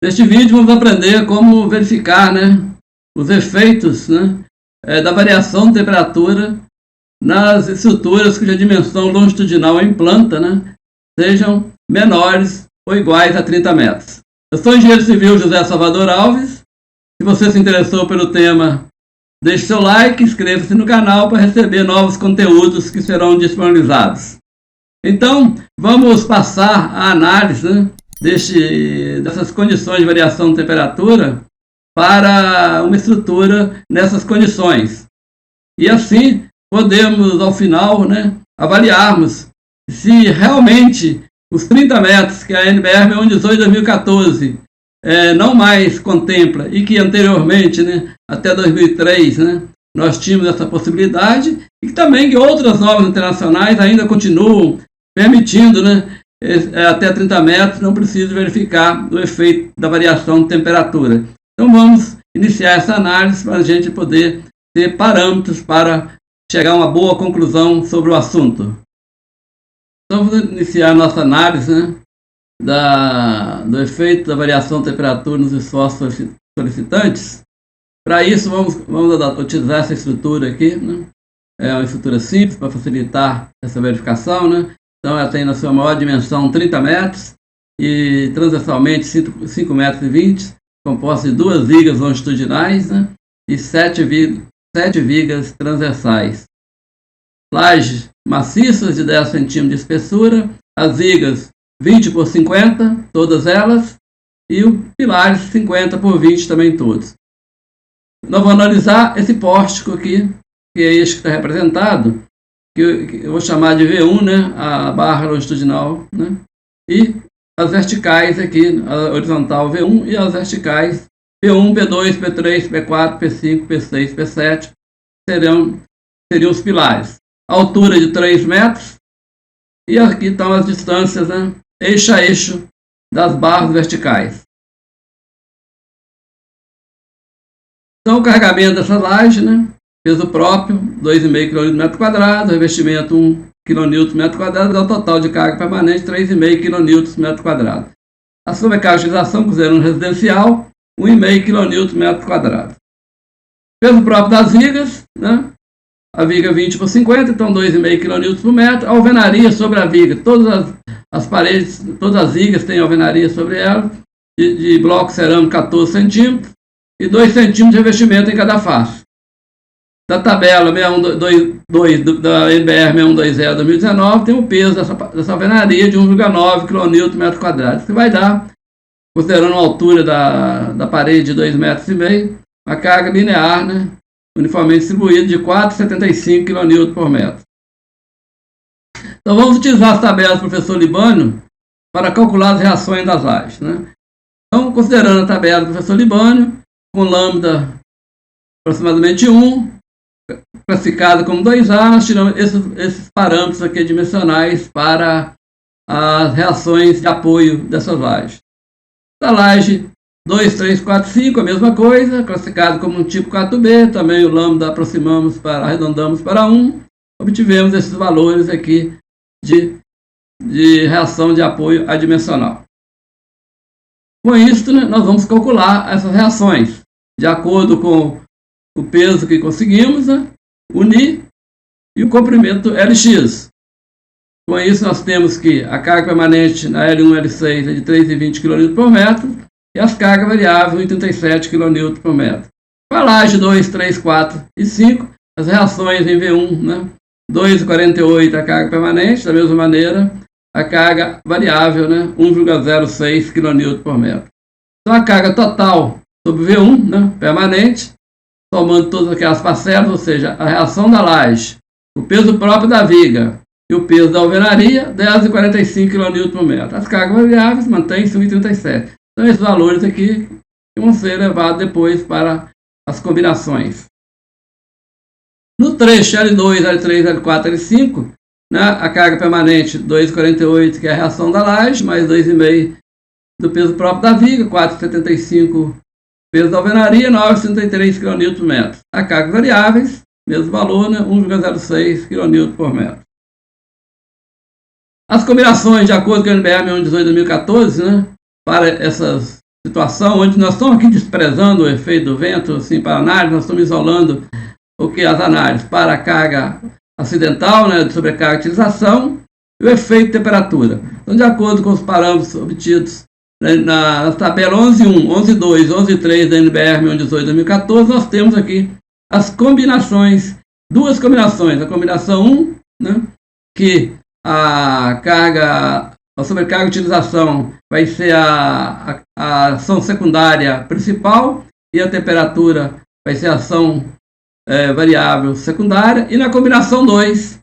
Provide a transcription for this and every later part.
Neste vídeo vamos aprender como verificar, os efeitos, da variação de temperatura nas estruturas cuja dimensão longitudinal em planta, sejam menores ou iguais a 30 metros. Eu sou o engenheiro civil José Salvador Alves. Se você se interessou pelo tema, deixe seu like e inscreva-se no canal para receber novos conteúdos que serão disponibilizados. Então, vamos passar a análise dessas condições de variação de temperatura para uma estrutura nessas condições. E assim, podemos, ao final, avaliarmos se realmente os 30 metros que a NBR 618 de 2014 não mais contempla e que anteriormente, até 2003, nós tínhamos essa possibilidade, e também que outras normas internacionais ainda continuam permitindo, até 30 metros, não precisa verificar o efeito da variação de temperatura. Então vamos iniciar essa análise para a gente poder ter parâmetros para chegar a uma boa conclusão sobre o assunto. Então vamos iniciar a nossa análise do efeito da variação de temperatura nos esforços solicitantes. Para isso vamos utilizar essa estrutura aqui, É uma estrutura simples para facilitar essa verificação, Então ela tem na sua maior dimensão 30 metros e transversalmente 5,20 metros, composta de 2 vigas longitudinais e 7 vigas transversais. Lajes maciças de 10 centímetros de espessura, as vigas 20 por 50, todas elas, e os pilares 50 por 20 também todos. Nós vamos analisar esse pórtico aqui, que é este que está representado, que eu vou chamar de V1, a barra longitudinal, e as verticais aqui, a horizontal V1 e as verticais P1, P2, P3, P4, P5, P6, P7, seriam os pilares. Altura de 3 metros, e aqui estão as distâncias, eixo a eixo das barras verticais. Então o carregamento dessa laje, peso próprio, 2,5 kN/m², revestimento 1 kN/m², dá o total de carga permanente 3,5 kN/m². A sobrecaracterização, considerando residencial, 1,5 kN/m². Peso próprio das vigas, a viga 20 por 50, então 2,5 kN/m². A alvenaria sobre a viga, todas as paredes, todas as vigas têm alvenaria sobre ela, de bloco cerâmico 14 centímetros e 2 centímetros de revestimento em cada face. Da tabela 612 da NBR 612 de 2019, tem o peso dessa alvenaria de 1,9 kN/m². Isso vai dar, considerando a altura da parede de 2,5 metros, a carga linear, uniformemente distribuída de 4,75 kN/m². Então vamos utilizar as tabelas do professor Libânio para calcular as reações das lajes. Então, considerando a tabela do professor Libânio, com lambda aproximadamente 1, classificada como 2A, nós tiramos esses parâmetros aqui dimensionais para as reações de apoio dessas lajes. Da laje 2, 3, 4, 5, a mesma coisa, classificado como um tipo 4B, também o lambda arredondamos para 1, obtivemos esses valores aqui de reação de apoio adimensional. Com isso, nós vamos calcular essas reações, de acordo com o peso que conseguimos, unir, e o comprimento LX. Com isso, nós temos que a carga permanente na L1 e L6 é de 3,20 kN/m, e as cargas variáveis 1,37 kN/m. Para a laje 2, 3, 4 e 5, as reações em V1, 2,48 a carga permanente, da mesma maneira, a carga variável, 1,06 kN/m. Então, a carga total sobre V1, permanente, somando todas aquelas parcelas, ou seja, a reação da laje, o peso próprio da viga e o peso da alvenaria, 10,45 kN/m. As cargas variáveis mantêm-se 1,37. Então, esses valores aqui vão ser levados depois para as combinações. No trecho L2, L3, L4, L5, a carga permanente 2,48, que é a reação da laje, mais 2,5 do peso próprio da viga, 4,75 peso da alvenaria, 9,63 kN/m. A carga variáveis, mesmo valor, 1,06 kN/m. As combinações, de acordo com a NBR 618 de 2014, para essas situação onde nós estamos aqui desprezando o efeito do vento, assim, para análise, nós estamos isolando as análises para a carga acidental, né, de sobrecarga e utilização, e o efeito de temperatura. Então, de acordo com os parâmetros obtidos, né, na tabela 11.1, 11.2, 11.3 da NBR 1118-2014, nós temos aqui as combinações, duas combinações. A combinação 1, né, que a sobrecarga e utilização vai ser a ação secundária principal e a temperatura vai ser a ação variável secundária. E na combinação 2,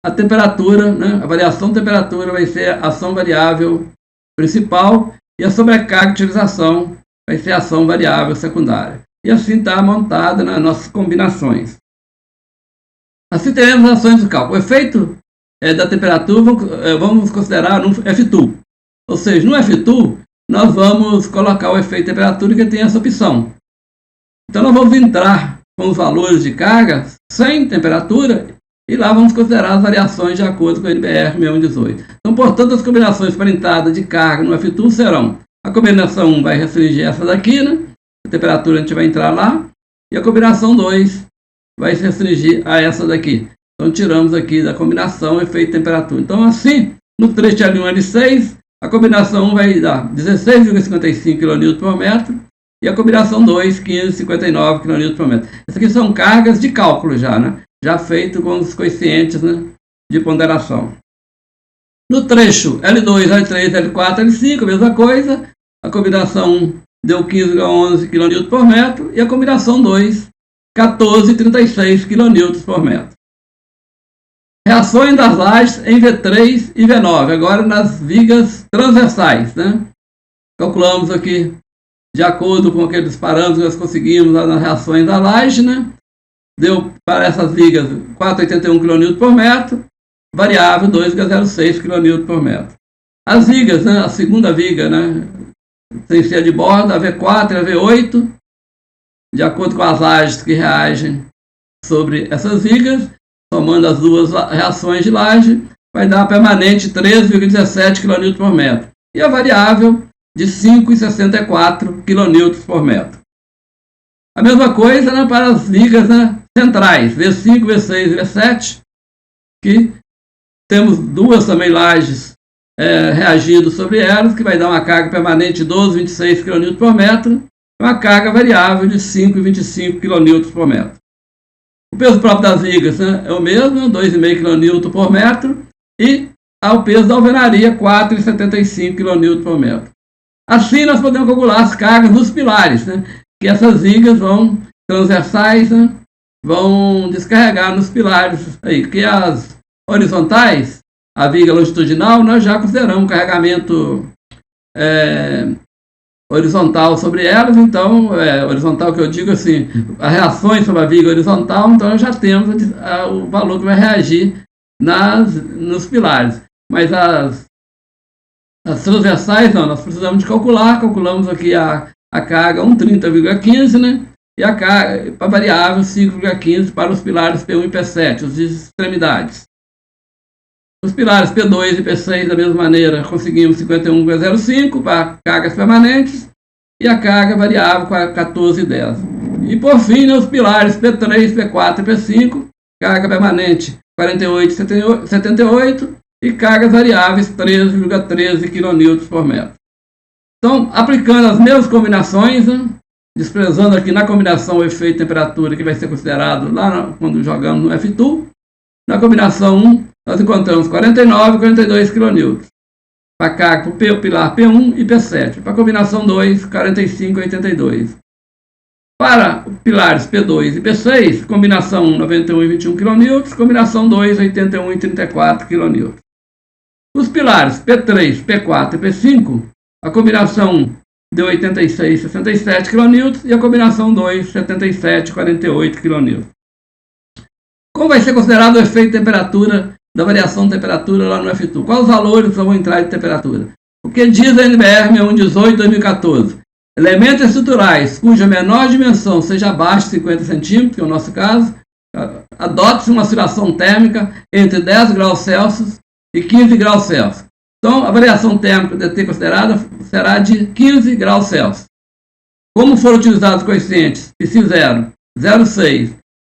a temperatura, né, a variação de temperatura vai ser a ação variável principal e a sobrecarga e utilização vai ser a ação variável secundária. E assim está montada nas nossas combinações. Assim teremos as ações do cálculo. O efeito da temperatura vamos considerar no F2. Ou seja, no F2 nós vamos colocar o efeito de temperatura que tem essa opção. Então nós vamos entrar com os valores de carga sem temperatura e lá vamos considerar as variações de acordo com o NBR 6118. Então, portanto, as combinações para entrada de carga no F2 serão: a combinação 1 vai restringir essa daqui, né? A temperatura a gente vai entrar lá, e a combinação 2 vai se restringir a essa daqui. Então, tiramos aqui da combinação efeito de temperatura. Então, assim, no trecho L1 e L6, a combinação 1 vai dar 16,55 kN por metro e a combinação 2, 15,59 kN por metro. Essas aqui são cargas de cálculo já, né? Já feito com os coeficientes, né, de ponderação. No trecho L2, L3, L4, L5, a mesma coisa. A combinação 1 deu 15,11 kN por metro e a combinação 2, 14,36 kN por metro. Reações das lajes em V3 e V9, agora nas vigas transversais, né? Calculamos aqui, de acordo com aqueles parâmetros que nós conseguimos lá nas reações da laje, né? Deu para essas vigas 4,81 kN por metro, variável 2,06 kN por metro. As vigas, né? A segunda viga, né, sem ser de borda, a V4 e a V8, de acordo com as lajes que reagem sobre essas vigas, somando as duas reações de laje, vai dar a permanente 13,17 kN por metro. E a variável de 5,64 kN por metro. A mesma coisa, né, para as vigas, né, centrais, V5, V6 e V7, que temos duas também lajes reagindo sobre elas, que vai dar uma carga permanente de 12,26 kN por metro, e uma carga variável de 5,25 kN por metro. O peso próprio das vigas, né, é o mesmo, 2,5 kN por metro, e o peso da alvenaria, 4,75 kN por metro. Assim, nós podemos calcular as cargas dos pilares, né, que essas vigas vão transversais, né, vão descarregar nos pilares. Aí, que as horizontais, a viga longitudinal, nós já consideramos carregamento horizontal sobre elas. Então, horizontal que eu digo assim, as reações sobre a viga horizontal, então já temos o valor que vai reagir nos pilares. Mas as transversais, não, nós precisamos de calculamos aqui a carga 130,15, né? E a carga para variável 5,15 para os pilares P1 e P7, os de extremidades. Os pilares P2 e P6, da mesma maneira, conseguimos 51,05 para cargas permanentes e a carga variável 14,10. E por fim, né, os pilares P3, P4 e P5, carga permanente 48,78 e cargas variáveis 13,13 kN por metro. Então, aplicando as mesmas combinações, né, desprezando aqui na combinação o efeito de temperatura que vai ser considerado lá quando jogamos no F2, na combinação 1 nós encontramos 49,42 kN para carga para o pilar P1 e P7, para a combinação 2, 45,82. Para pilares P2 e P6, combinação 1, 91,21 kN, combinação 2, 81,34 kN. Os pilares P3, P4 e P5, a combinação 1 deu 86,67 kN e a combinação 2, 77,48 kN. Como vai ser considerado o efeito de temperatura da variação de temperatura lá no F2? Quais os valores vão entrar de temperatura? O que diz a NBR 6118-2014? Elementos estruturais cuja menor dimensão seja abaixo de 50 centímetros, que é o nosso caso, adote-se uma oscilação térmica entre 10 graus Celsius e 15 graus Celsius. Então, a variação térmica a ter considerada será de 15 graus Celsius. Como foram utilizados os coeficientes π0, 0,6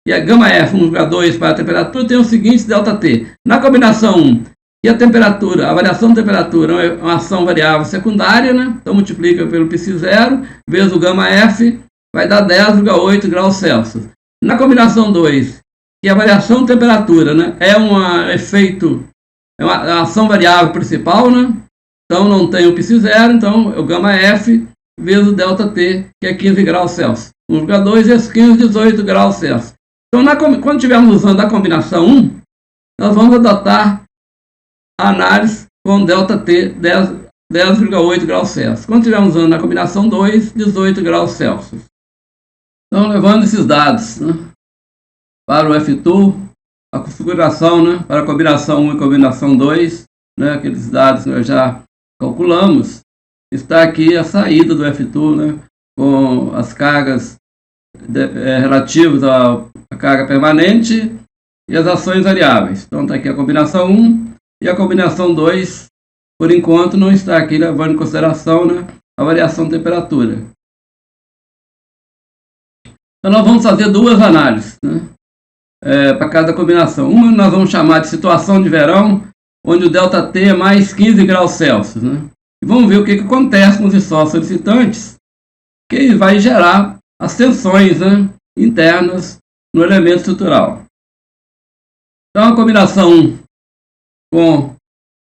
e a gama F 1,2 para a temperatura, tem o seguinte ΔT. Na combinação 1, e a temperatura, a variação de temperatura é uma ação variável secundária, né? Então multiplica pelo π0 vezes o gama F, vai dar 10,8 graus Celsius. Na combinação 2, que a variação de temperatura, né, é um efeito, é uma ação variável principal, né? Então não tem o π0, então é o gama F vezes o ΔT, que é 15 graus Celsius. 1,2 vezes 15, 18 graus Celsius. Então, quando estivermos usando a combinação 1, nós vamos adotar a análise com ΔT 10,8 graus Celsius. Quando estivermos usando a combinação 2, 18 graus Celsius. Então, levando esses dados, né, para o F2, a configuração, né, para a combinação 1 e combinação 2, né, aqueles dados que nós já calculamos, está aqui a saída do F2, né, com as cargas relativas à carga permanente e as ações variáveis. Então está aqui a combinação 1 e a combinação 2, por enquanto não está aqui levando em consideração, né, a variação de temperatura. Então nós vamos fazer duas análises, né, para cada combinação. Uma nós vamos chamar de situação de verão, onde o ΔT é mais 15 graus Celsius, né? E vamos ver o que acontece com os isótopos solicitantes, que vai gerar as tensões, né, internas no elemento estrutural. Então, a combinação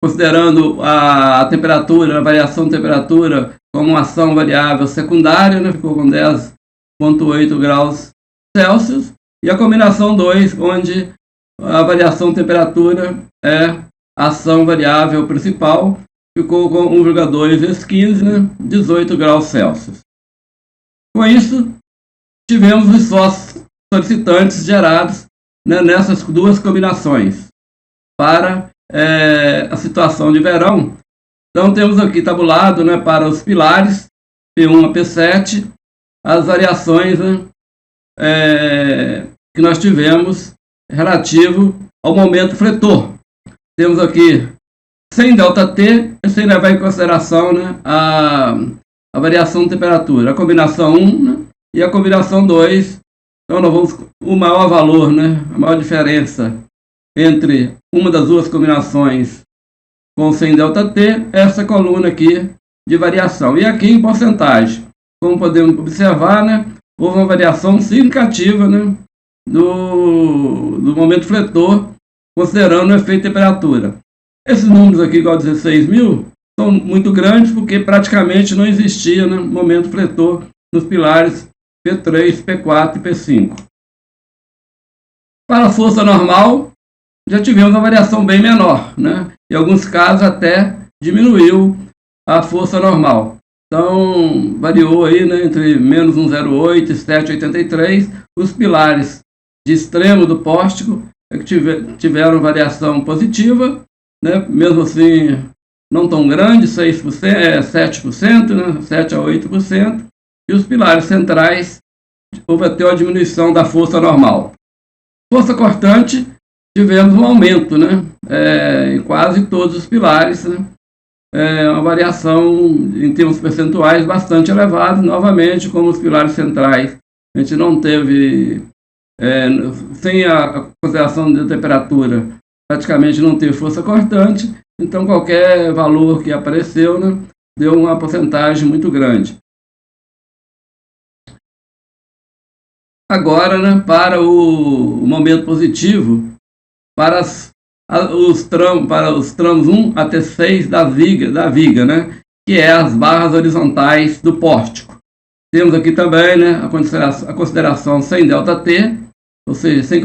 considerando a temperatura, a variação de temperatura como uma ação variável secundária, né, ficou com 10,8 graus Celsius, e a combinação 2, onde a variação de temperatura é a ação variável principal, ficou com 1,2 vezes 15, né, 18 graus Celsius. Com isso, tivemos os isótopos solicitantes gerados, né, nessas duas combinações para a situação de verão. Então, temos aqui tabulado, né, para os pilares P1 a P7, as variações, né, que nós tivemos relativo ao momento fletor. Temos aqui sem ΔT, sem levar em consideração, né, a variação de temperatura, a combinação 1, né, e a combinação 2. Então nós vamos, o maior valor, né, a maior diferença entre uma das duas combinações com sem ΔT, essa coluna aqui de variação. E aqui em porcentagem, como podemos observar, né, houve uma variação significativa, né, do momento fletor, considerando o efeito de temperatura. Esses números aqui, igual a 16 mil, são muito grandes porque praticamente não existia, né, momento fletor nos pilares P3, P4 e P5. Para a força normal, já tivemos uma variação bem menor, né? Em alguns casos até diminuiu a força normal. Então, variou aí, né, entre menos 1,08 e 7,83. Os pilares de extremo do pórtico que tiveram variação positiva, né? Mesmo assim, não tão grande, 7%, né? 7 a 8%. E os pilares centrais, houve até uma diminuição da força normal. Força cortante, tivemos um aumento, né, em quase todos os pilares, né, uma variação em termos percentuais bastante elevada. Novamente, como os pilares centrais, a gente não teve, sem a consideração de temperatura, praticamente não teve força cortante, então qualquer valor que apareceu, né, deu uma porcentagem muito grande. Agora, né, para o momento positivo, para os tramos 1 até 6 da viga, né, que é as barras horizontais do pórtico. Temos aqui também, né, a consideração sem ΔT, ou seja, sem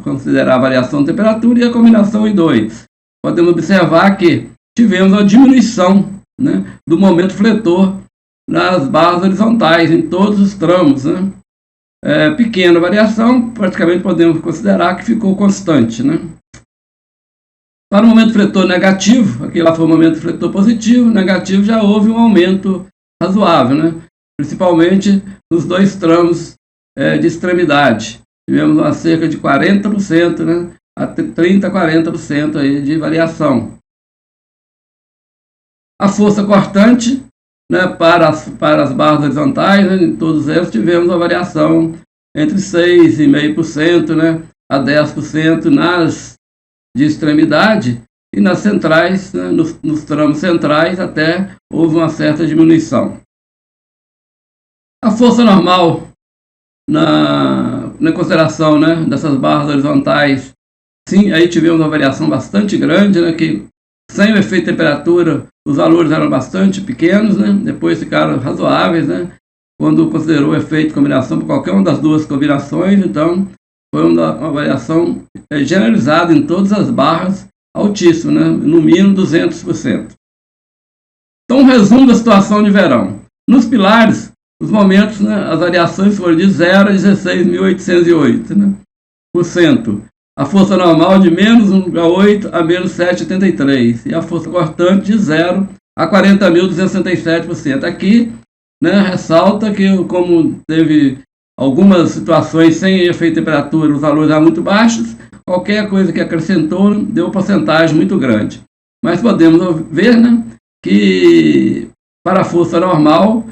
considerar a variação de temperatura, e a combinação I2. Podemos observar que tivemos uma diminuição, né, do momento fletor nas barras horizontais, em todos os tramos, né. Pequena variação, praticamente podemos considerar que ficou constante, né? Para o momento fletor negativo, aqui lá foi o momento fletor positivo, negativo já houve um aumento razoável, né? Principalmente nos dois tramos de extremidade. Tivemos uma cerca de 40%, né? A 30% a 40% aí de variação. A força cortante, né, para as barras horizontais, né, em todos eles tivemos uma variação entre 6,5%, né, a 10% nas de extremidade, e nas centrais, né, nos tramos centrais, até houve uma certa diminuição. A força normal, na consideração, né, dessas barras horizontais, sim, aí tivemos uma variação bastante grande, né, que sem o efeito de temperatura, os valores eram bastante pequenos, né, depois ficaram razoáveis, né, quando considerou o efeito de combinação por qualquer uma das duas combinações. Então foi uma variação generalizada em todas as barras, altíssima, né, no mínimo 200%. Então, um resumo da situação de verão. Nos pilares, os momentos, né, as variações foram de 0 a 16.808, né, por cento. A força normal de menos 1,8 a menos 7,83. E a força cortante de 0 a 40.267%. Aqui, né, ressalta que, como teve algumas situações sem efeito de temperatura, os valores eram muito baixos, qualquer coisa que acrescentou deu porcentagem muito grande. Mas podemos ver, né, que para a força normal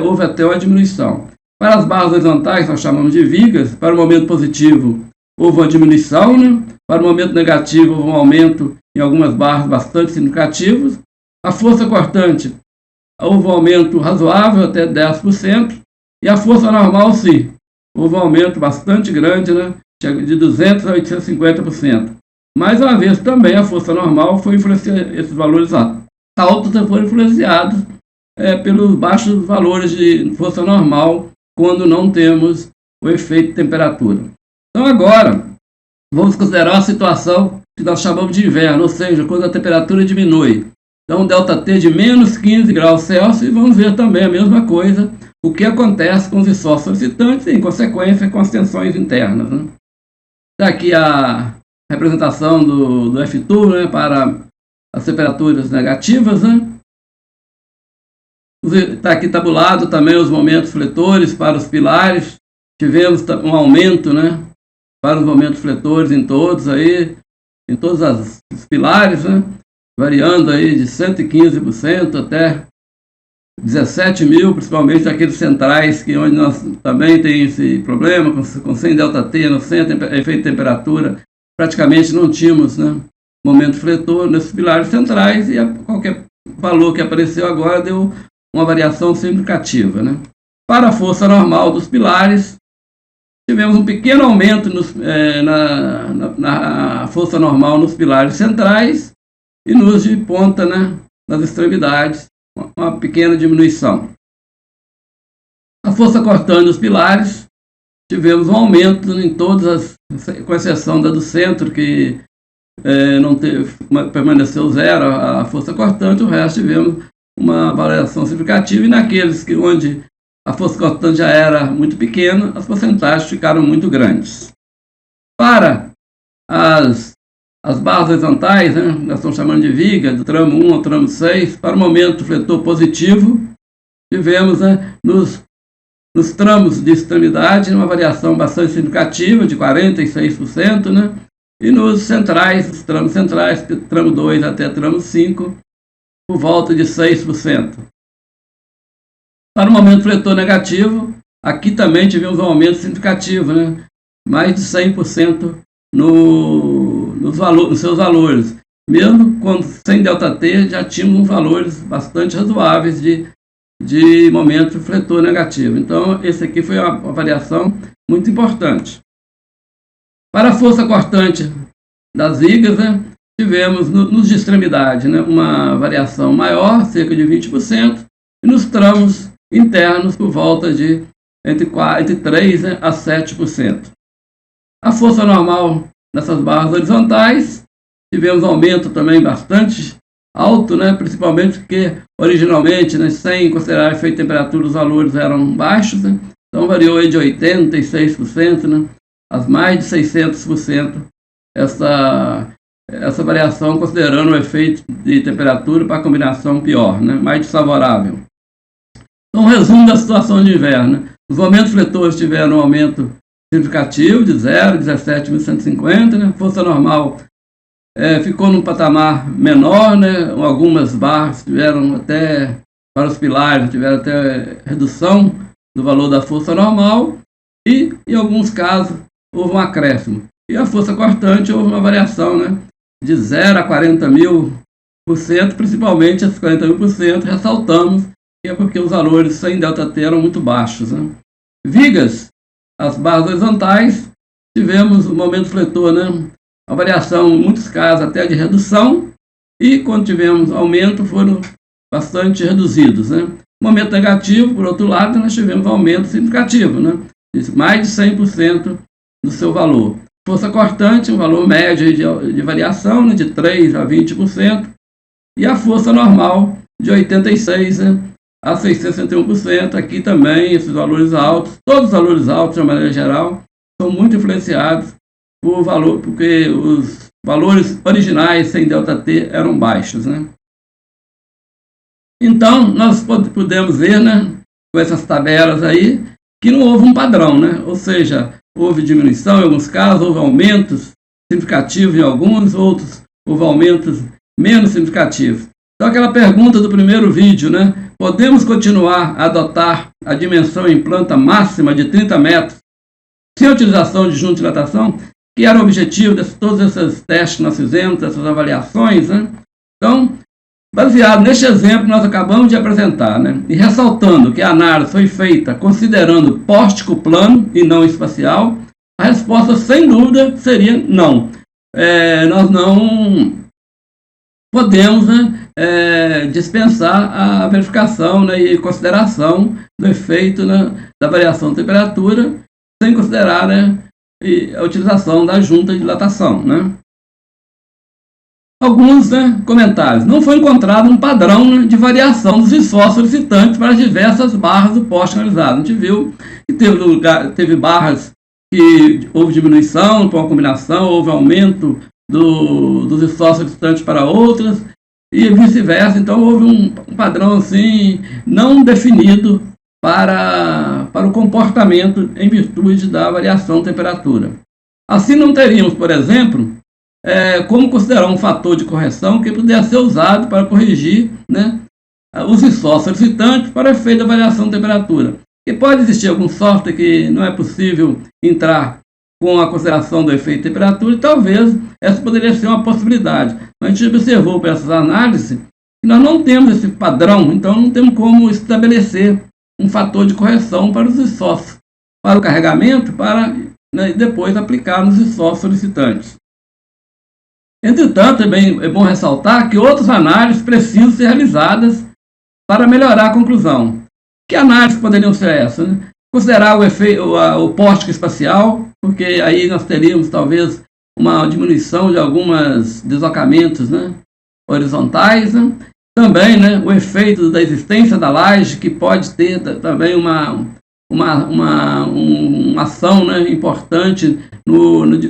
houve até uma diminuição. Para as barras horizontais, nós chamamos de vigas, para o momento positivo houve uma diminuição, né? Para o momento negativo houve um aumento em algumas barras bastante significativos. A força cortante houve um aumento razoável, até 10%, e a força normal, sim, houve um aumento bastante grande, né, de 200% a 850%. Mais uma vez, também a força normal foi influenciada, esses valores altos foram influenciados pelos baixos valores de força normal, quando não temos o efeito de temperatura. Então, agora, vamos considerar a situação que nós chamamos de inverno, ou seja, quando a temperatura diminui. Então, ΔT de menos 15 graus Celsius, e vamos ver também a mesma coisa, o que acontece com os isótopos solicitantes e, em consequência, com as tensões internas. Né? Está aqui a representação do F2, né, para as temperaturas negativas. Né? Está aqui tabulado também os momentos fletores para os pilares. Tivemos um aumento, né, para os momentos fletores em todos os pilares, né, variando aí de 115% até 17.000, principalmente aqueles centrais, onde nós também tem esse problema, com 100 ΔT no centro, efeito de temperatura, praticamente não tínhamos, né, momento fletor nesses pilares centrais, e qualquer valor que apareceu agora deu uma variação significativa. Né. Para a força normal dos pilares, tivemos um pequeno aumento na força normal nos pilares centrais e nos de ponta, né, nas extremidades, uma pequena diminuição. A força cortante dos pilares, tivemos um aumento em todas com exceção da do centro, que não permaneceu zero a força cortante, o resto tivemos uma variação significativa, e naqueles onde a força cortante já era muito pequena, as porcentagens ficaram muito grandes. Para as barras horizontais, né, nós estamos chamando de viga, do tramo 1 ao tramo 6, para o momento fletor positivo, tivemos, né, nos tramos de extremidade uma variação bastante significativa, de 46%, né, e nos centrais, os tramos centrais, tramo 2 até tramo 5, por volta de 6%. Para o momento fletor negativo, aqui também tivemos um aumento significativo, né? Mais de 100% nos seus valores. Mesmo sem ΔT, já tínhamos valores bastante razoáveis de momento fletor negativo. Então, esse aqui foi uma variação muito importante. Para a força cortante das vigas, né, tivemos nos de extremidade, né, uma variação maior, cerca de 20%, e nos tramos internos por volta de entre 3%, né, a 7%. A força normal nessas barras horizontais, tivemos um aumento também bastante alto, né, principalmente porque originalmente, né, sem considerar efeito de temperatura, os valores eram baixos, né, então variou aí de 86%, né, a mais de 600% essa variação, considerando o efeito de temperatura para a combinação pior, né, mais desfavorável. Então, resumo da situação de inverno. Né? Os momentos fletores tiveram um aumento significativo de 0, 17.150, né? Força normal ficou num patamar menor, né? Algumas barras tiveram até, para os pilares, tiveram até redução do valor da força normal e, em alguns casos, houve um acréscimo. E a força cortante houve uma variação, né? De 0 a 40 mil por cento, principalmente esses 40 mil por cento, ressaltamos que é porque os valores sem ΔT eram muito baixos, né? Vigas, as barras horizontais, tivemos o momento fletor, né? A variação, em muitos casos, até de redução, e quando tivemos aumento, foram bastante reduzidos, né? Momento negativo, por outro lado, nós tivemos aumento significativo, né? De mais de 100% do seu valor. Força cortante, um valor médio de variação, né? De 3% a 20%, e a força normal, de 86% a 661%. Aqui também, esses valores altos, todos os valores altos, de uma maneira geral, são muito influenciados porque os valores originais sem ΔT eram baixos, né? Então, nós podemos ver, né, com essas tabelas aí, que não houve um padrão, né? Ou seja, houve diminuição em alguns casos, houve aumentos significativos em alguns, outros houve aumentos menos significativos. Então, aquela pergunta do primeiro vídeo, né? Podemos continuar a adotar a dimensão em planta máxima de 30 metros sem utilização de junta de dilatação, que era o objetivo de todos esses testes que nós fizemos, essas avaliações, né? Então, baseado neste exemplo que nós acabamos de apresentar, né? E ressaltando que a análise foi feita considerando pórtico plano e não espacial, a resposta, sem dúvida, seria não. Nós não podemos, né, dispensar a verificação, né, e consideração do efeito, né, da variação de temperatura, sem considerar, né, a utilização da junta de dilatação, né? Alguns, né, comentários. Não foi encontrado um padrão, né, de variação dos esforços solicitantes para as diversas barras do poste analisado. A gente viu que teve barras que houve diminuição por uma combinação, houve aumento dos esforços solicitantes para outras e vice-versa. Então houve um padrão assim não definido para o comportamento em virtude da variação de temperatura. Assim não teríamos, por exemplo, como considerar um fator de correção que pudesse ser usado para corrigir, né, os esforços solicitantes para o efeito da variação de temperatura. E pode existir algum software que não é possível entrar com a consideração do efeito de temperatura, e talvez essa poderia ser uma possibilidade. Mas a gente observou para essas análises que nós não temos esse padrão, então não temos como estabelecer um fator de correção para os esforços, para o carregamento, para, né, depois aplicar nos esforços solicitantes. Entretanto, também é bom ressaltar que outras análises precisam ser realizadas para melhorar a conclusão. Que análises poderiam ser essas, né? Considerar o pórtico espacial, porque aí nós teríamos talvez uma diminuição de alguns deslocamentos, né, horizontais, né? Também, né, o efeito da existência da laje, que pode ter também uma ação, né, importante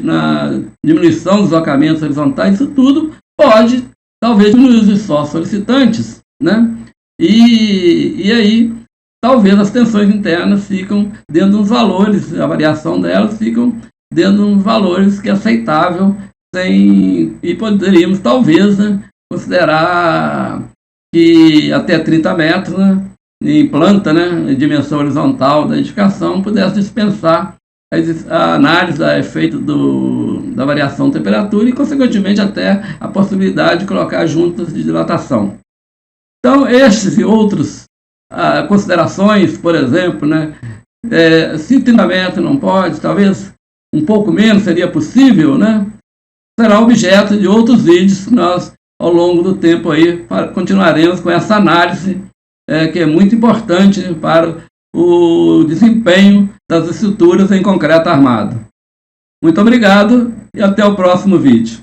na diminuição dos deslocamentos horizontais. Isso tudo pode talvez diminuir os esforços solicitantes, né? E aí talvez as tensões internas ficam dentro dos valores, a variação delas ficam dentro de uns valores que é aceitável, e poderíamos talvez, né, considerar que até 30 metros, né, em planta, né, em dimensão horizontal da edificação, pudesse dispensar a análise do efeito da variação de temperatura e, consequentemente, até a possibilidade de colocar juntas de dilatação. Então, estes e outros considerações, por exemplo, né, se 30 metros não pode, talvez um pouco menos seria possível, né, será objeto de outros vídeos que nós, ao longo do tempo, aí, continuaremos com essa análise, que é muito importante para o desempenho das estruturas em concreto armado. Muito obrigado e até o próximo vídeo.